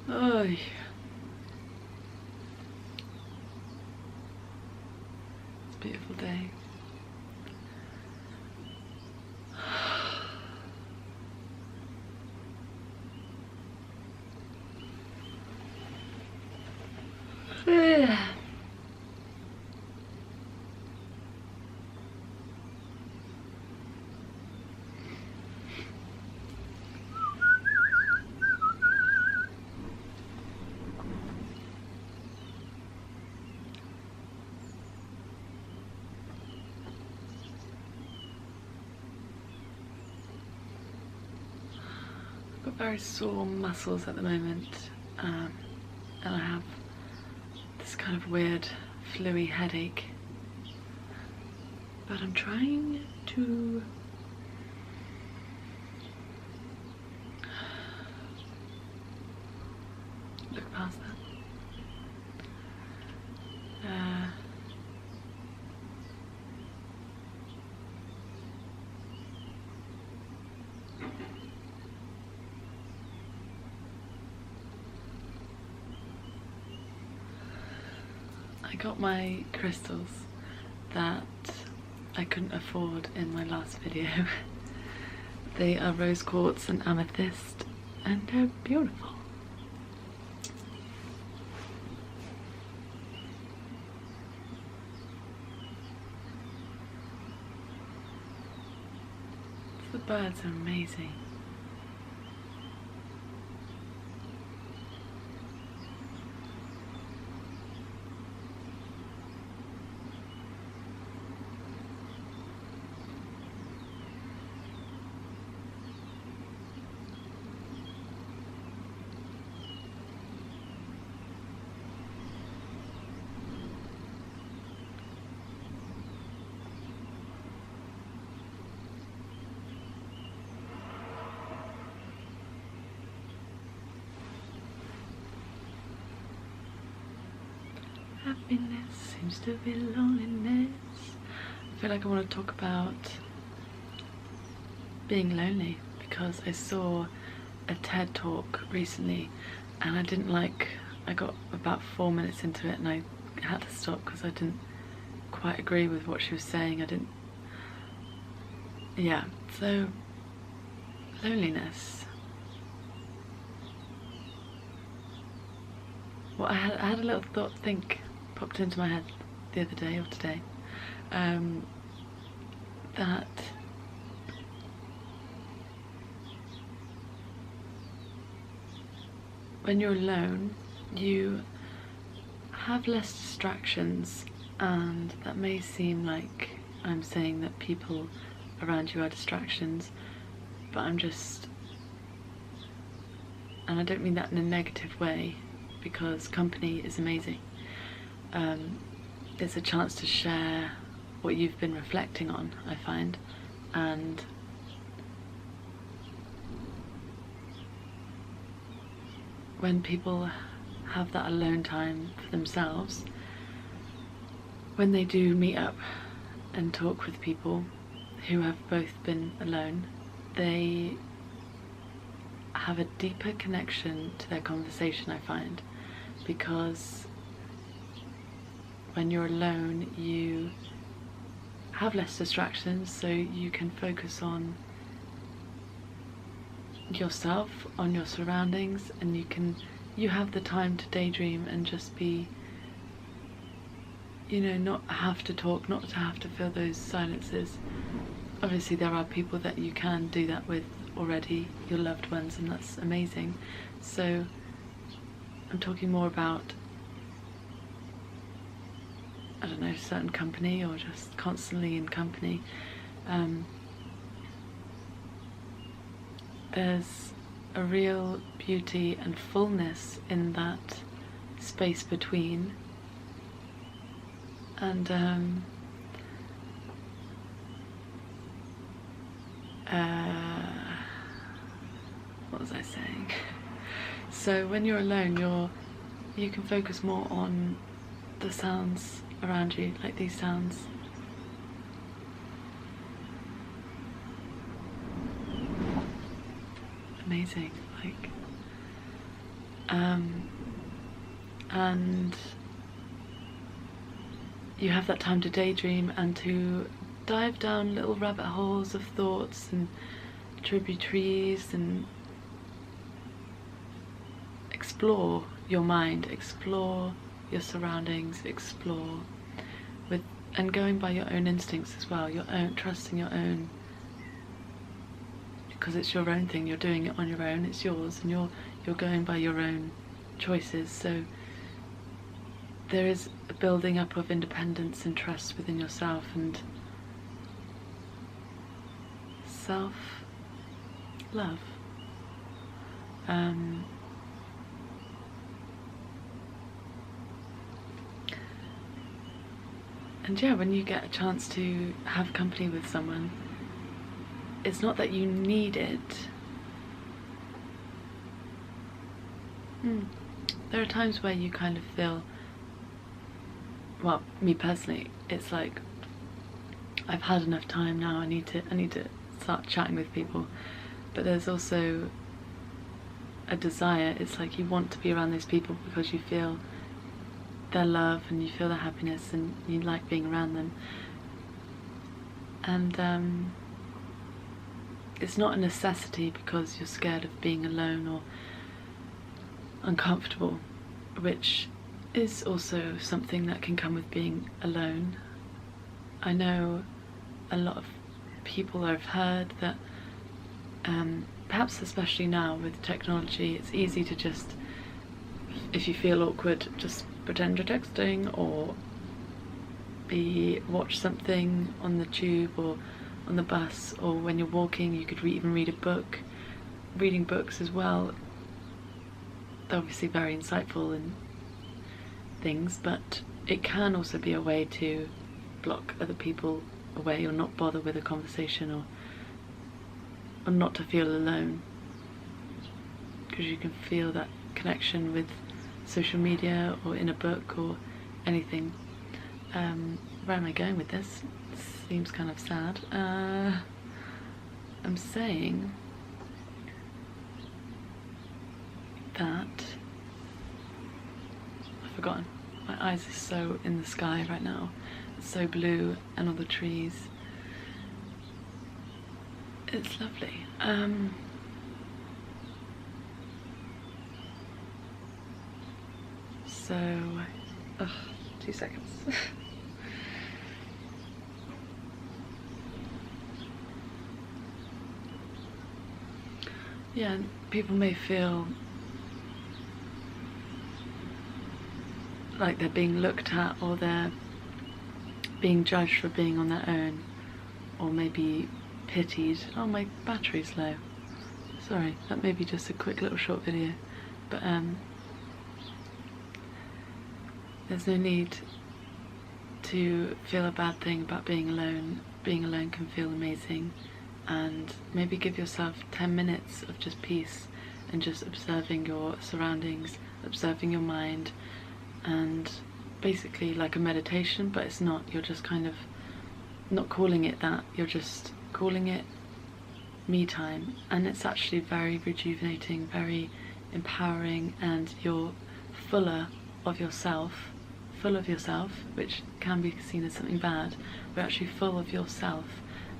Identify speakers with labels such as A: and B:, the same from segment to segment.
A: Oh. It's a beautiful day. Yeah. I've got very sore muscles at the moment, and I have this kind of weird fluey headache, but I'm trying to look past that. I got my crystals that I couldn't afford in my last video. They are rose quartz and amethyst, and they're beautiful. The birds are amazing. Happiness seems to be loneliness. I feel like I want to talk about being lonely because I saw a TED talk recently and I got about 4 minutes into it and I had to stop because I didn't quite agree with what she was saying. Yeah, so loneliness. Well, I had a little think popped into my head the other day or today, that when you're alone, you have less distractions, and that may seem like I'm saying that people around you are distractions, but and I don't mean that in a negative way, because company is amazing. It's a chance to share what you've been reflecting on, I find, and when people have that alone time for themselves, when they do meet up and talk with people who have both been alone, they have a deeper connection to their conversation, I find, because when you're alone you have less distractions, so you can focus on yourself, on your surroundings, and you have the time to daydream and just be, you know, not have to talk, not to have to fill those silences. Obviously there are people that you can do that with already, your loved ones, and that's amazing. So I'm talking more about, I don't know, certain company or just constantly in company. There's a real beauty and fullness in that space between, and what was I saying? So when you're alone, you can focus more on the sounds around you, like these sounds. Amazing, like, and you have that time to daydream and to dive down little rabbit holes of thoughts and tributaries and explore your mind, explore your surroundings, explore with, and going by your own instincts as well, your own, trusting your own, because it's your own thing, you're doing it on your own, it's yours, and you're going by your own choices. So there is a building up of independence and trust within yourself and self-love. And yeah, when you get a chance to have company with someone, it's not that you need it. There are times where you kind of feel, well, me personally, it's like I've had enough time now, I need to start chatting with people. But there's also a desire, it's like you want to be around those people because you feel their love and you feel their happiness and you like being around them. And it's not a necessity because you're scared of being alone or uncomfortable, which is also something that can come with being alone. I know a lot of people, I've heard that perhaps especially now with technology, it's easy to just, if you feel awkward, just pretend you're texting or watch something on the tube or on the bus, or when you're walking you could even read a book. Reading books as well, they're obviously very insightful and things, but it can also be a way to block other people away or not bother with a conversation, or not to feel alone, because you can feel that connection with social media or in a book or anything. Where am I going with this? It seems kind of sad. I'm saying that I've forgotten. My eyes are so in the sky right now. It's so blue and all the trees. It's lovely. So, 2 seconds. Yeah, people may feel like they're being looked at, or they're being judged for being on their own, or maybe pitied. Oh, my battery's low. Sorry, that may be just a quick little short video, but there's no need to feel a bad thing about being alone. Being alone can feel amazing, and maybe give yourself 10 minutes of just peace and just observing your surroundings, observing your mind, and basically like a meditation, but it's not. You're just kind of not calling it that, you're just calling it me time, and it's actually very rejuvenating, very empowering, and you're fuller of yourself, which can be seen as something bad, but actually full of yourself,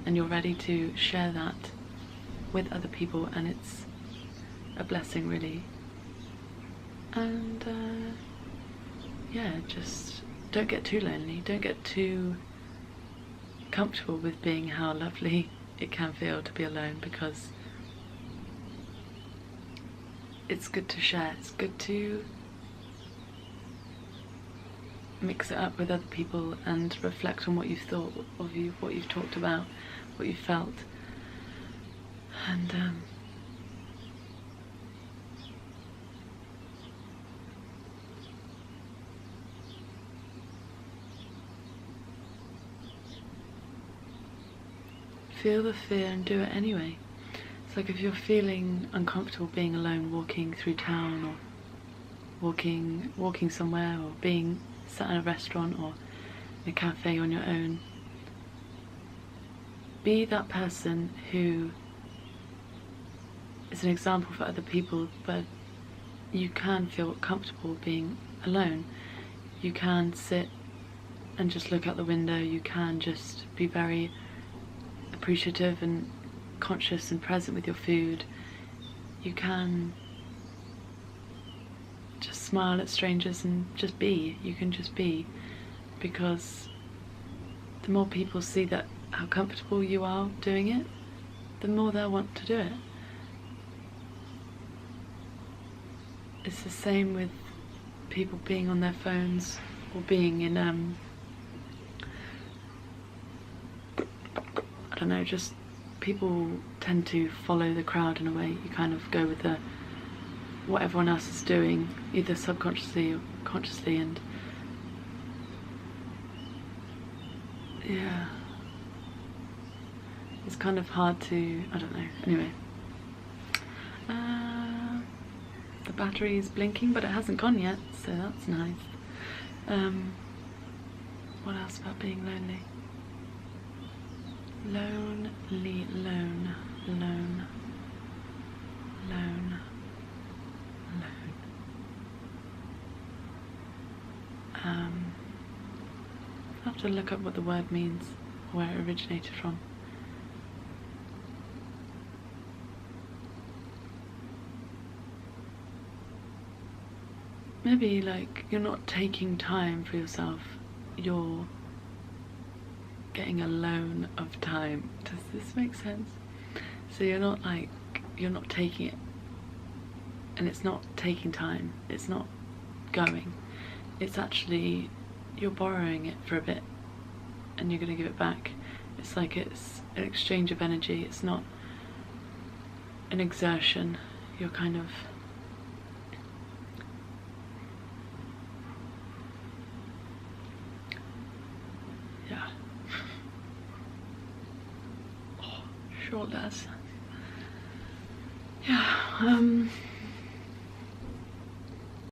A: and you're ready to share that with other people, and it's a blessing really. And yeah, just don't get too lonely, don't get too comfortable with being how lovely it can feel to be alone, because it's good to share, it's good to mix it up with other people and reflect on what you've thought of you, what you've talked about, what you've felt, and feel the fear and do it anyway. like if you're feeling uncomfortable being alone, walking through town, or walking somewhere, or being sat in a restaurant or in a cafe on your own, be that person who is an example for other people, but you can feel comfortable being alone. You can sit and just look out the window, you can just be very appreciative and conscious and present with your food. You can just smile at strangers and just be. You can just be, because the more people see that how comfortable you are doing it, the more they'll want to do it. It's the same with people being on their phones or being in I don't know, just people tend to follow the crowd in a way. You kind of go with what everyone else is doing, either subconsciously or consciously, and yeah, it's kind of hard to, I don't know, anyway. The battery is blinking, but it hasn't gone yet, so that's nice. What else about being lonely? Lonely, lone, lone, lone, lone. I'll have to look up what the word means, where it originated from. Maybe like you're not taking time for yourself, you're getting a loan of time. Does this make sense? So you're not taking it, and it's not taking time, it's not going, it's actually you're borrowing it for a bit and you're going to give it back. It's like it's an exchange of energy, it's not an exertion. You're kind of shoulders. Yeah,